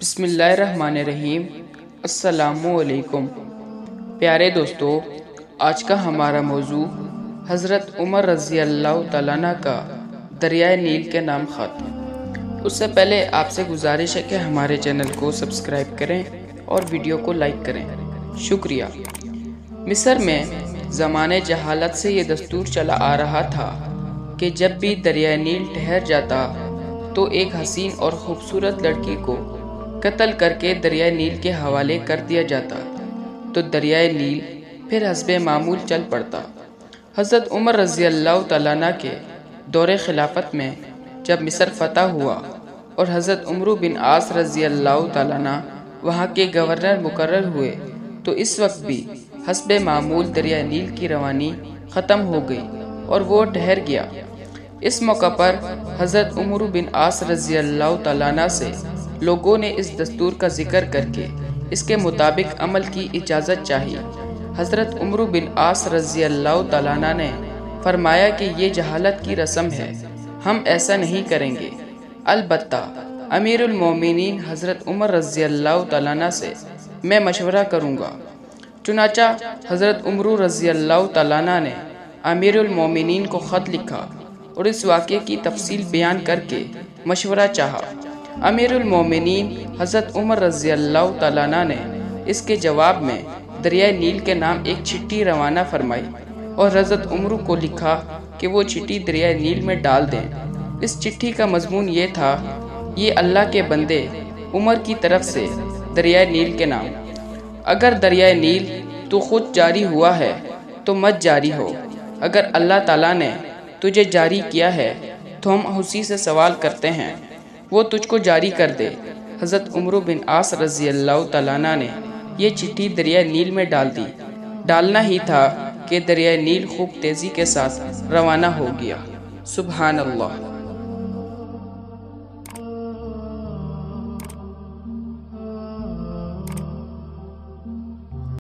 بسم اللہ الرحمن الرحیم۔ السلام علیکم پیارے دوستو، آج کا ہمارا موضوع حضرت عمر رضی اللہ تعالیٰ عنہ کا دریائے نیل کے نام خط۔ اس سے پہلے آپ سے گزارش ہے کہ ہمارے چینل کو سبسکرائب کریں اور ویڈیو کو لائک کریں، شکریہ۔ مصر میں زمانے جہالت سے یہ دستور چلا آ رہا تھا کہ جب بھی دریائے نیل ٹھہر جاتا تو ایک حسین اور خوبصورت لڑکی کو قتل کر کے دریائے نیل کے حوالے کر دیا جاتا تو دریائے نیل پھر حسب معمول چل پڑتا۔ حضرت عمر رضی اللہ تعالیٰ عنہ کے دور خلافت میں جب مصر فتح ہوا اور حضرت عمرو بن عاص رضی اللہ تعالیٰ عنہ وہاں کے گورنر مقرر ہوئے تو اس وقت بھی حسب معمول دریائے نیل کی روانی ختم ہو گئی اور وہ ٹھہر گیا۔ اس موقع پر حضرت عمرو بن عاص رضی اللہ تعالیٰ عنہ سے لوگوں نے اس دستور کا ذکر کر کے اس کے مطابق عمل کی اجازت چاہی۔ حضرت عمرو بن عاص رضی اللہ تعالیٰ عنہ نے فرمایا کہ یہ جہالت کی رسم ہے، ہم ایسا نہیں کریں گے، البتہ امیر المومنین حضرت عمر رضی اللہ تعالیٰ عنہ سے میں مشورہ کروں گا۔ چنانچہ حضرت عمرو رضی اللہ تعالیٰ عنہ نے امیر المومنین کو خط لکھا اور اس واقعے کی تفصیل بیان کر کے مشورہ چاہا۔ امیر المومنین حضرت عمر رضی اللہ تعالیٰ عنہ نے اس کے جواب میں دریائے نیل کے نام ایک چٹھی روانہ فرمائی اور حضرت عمرو کو لکھا کہ وہ چٹھی دریائے نیل میں ڈال دیں۔ اس چٹھی کا مضمون یہ تھا: یہ اللہ کے بندے عمر کی طرف سے دریائے نیل کے نام، اگر دریائے نیل تو خود جاری ہوا ہے تو مت جاری ہو، اگر اللہ تعالیٰ نے تجھے جاری کیا ہے تو ہم اسی سے سوال کرتے ہیں وہ تجھ کو جاری کر دے۔ حضرت عمرو بن عاص رضی اللہ تعالیٰ عنہ نے یہ چٹھی دریائے نیل میں ڈال دی۔ ڈالنا ہی تھا کہ دریائے نیل خوب تیزی کے ساتھ روانہ ہو گیا۔ سبحان اللہ۔